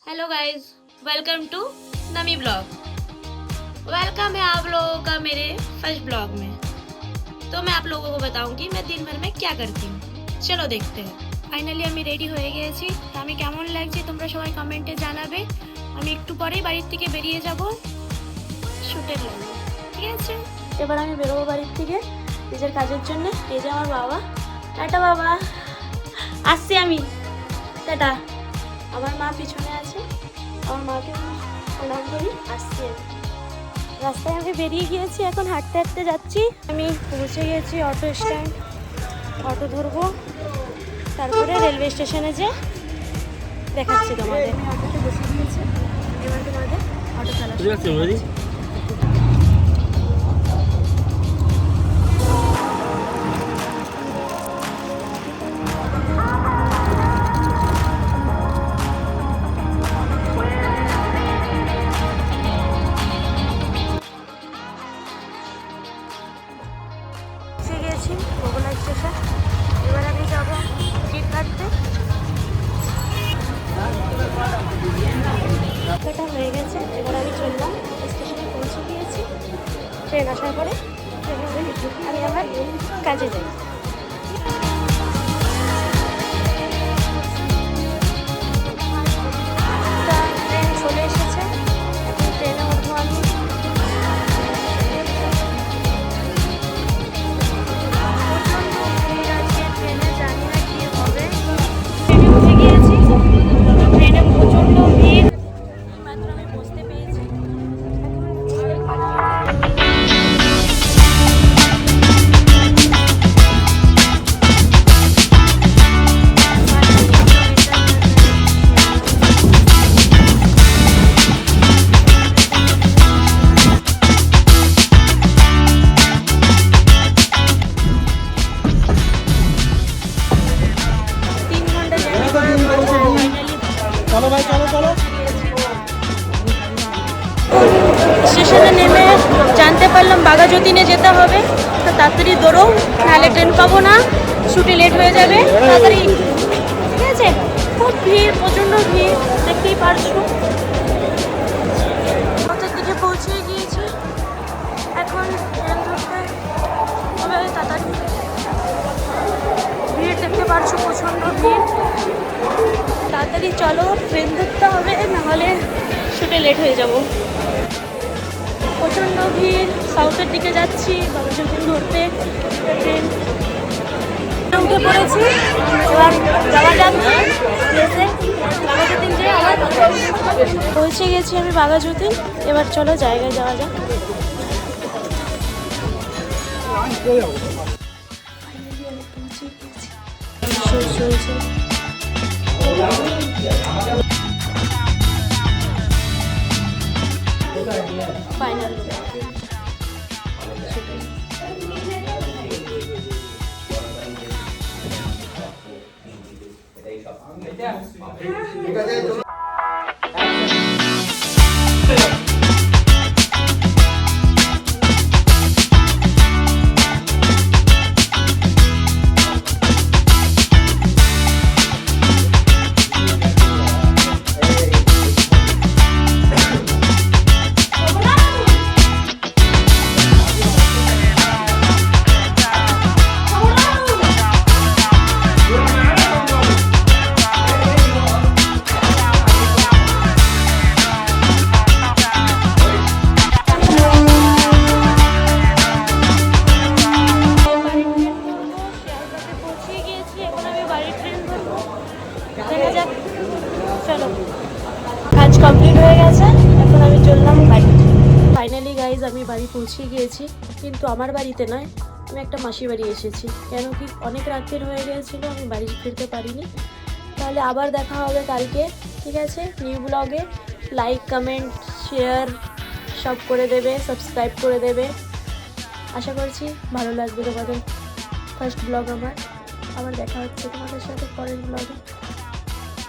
Hello guys, welcome to नमी blog. Welcome है आप लोगों का मेरे फर्स्ट ब्लॉग में। तो मैं आप लोगों को बताऊंगी मैं दिन भर में क्या करती हूँ। चलो देखते हैं। फाइनली আমি রেডি হয়ে গেছি। তো আমি কেমন লাগছে তোমরা সবাই কমেন্টে জানাবে। আমি একটু পরেই বাড়ি থেকে বেরিয়ে যাব শুটের জন্য, ঠিক আছে? এবার আমি বেরোবো বাড়ি থেকে নিজের কাজের জন্য। এই যে আমার বাবা, টাটা বাবা, আসছি আমি, টাটা। আমার মা পিছনে আছে, আমার মাকে প্রণাম করি, আসছি। রাস্তায় আমি বেরিয়ে গিয়েছি, এখন হাঁটতে হাঁটতে যাচ্ছি। আমি পৌঁছে গেছি অটো স্ট্যান্ড, অটো ধরবো, তারপরে রেলওয়ে স্টেশনে যে দেখাচ্ছি তোমাদের। আমি অটোতে বসে গিয়েছি, এবার তোমাদের অটো চালাচ্ছি। বগুড়া স্টেশন, এবার আমি যাবো টিকিট কাটতে। কাটা হয়ে গেছে, এবার আমি চললাম স্টেশনে, পৌঁছে গিয়েছি। ট্রেন আসার পরে আমি আবার কাজে যাই। ট্রেন চলে এসেছে, এখন ট্রেনে উঠবো আমি। স্টেশনে নেমে জানতে পারলাম বাঘাযতীনে যেতে হবে। তো তাড়াতাড়ি দৌড়ো, নাহলে ট্রেন পাবো না, ছুটি লেট হয়ে যাবে। তাড়াতাড়ি, ঠিক আছে? খুব ভিড়, প্রচণ্ড ভিড়, দেখতেই পারছো। পথের দিকে পৌঁছে গিয়েছি, এখন ট্রেন ধরতে হবে তাড়াতাড়ি। ভিড় দেখতে পারছো, প্রচণ্ড ভিড়। তাড়াতাড়ি চলো, ট্রেন ধরতে হবে, নাহলে ছুটে লেট হয়ে যাব। প্রচণ্ড ভিড়, সাউথের দিকে যাচ্ছি বাঘাযতীন ধরতে। ট্রেন উঠে পড়েছি, এবার যাওয়া যাচ্ছে বাঘাযতীন। যে আবার পৌঁছে গেছি আমি বাঘাযতীন, এবার চলো জায়গায় যাওয়া যাক। ফাইনালি আমি পৌঁছে গেছি, চলছে। ফাইনাল কাজ কমপ্লিট হয়ে গেছে, এখন আমি চললাম বাড়ি। ফাইনালি গাইজ আমি বাড়ি পৌঁছে গিয়েছি, কিন্তু আমার বাড়িতে নয়, আমি একটা মাসি বাড়ি এসেছি। কেন কি অনেক রাতের হয়ে গিয়েছিলো, আমি বাড়ি ফিরতে পারিনি। তাহলে আবার দেখা হবে কালকে, ঠিক আছে? নিউ ব্লগে লাইক, কমেন্ট, শেয়ার সব করে দেবে, সাবস্ক্রাইব করে দেবে। আশা করছি ভালো লাগবে তোমাদের ফার্স্ট ব্লগ আমার। আবার দেখা হচ্ছে তোমাদের সাথে পরের ব্লগে।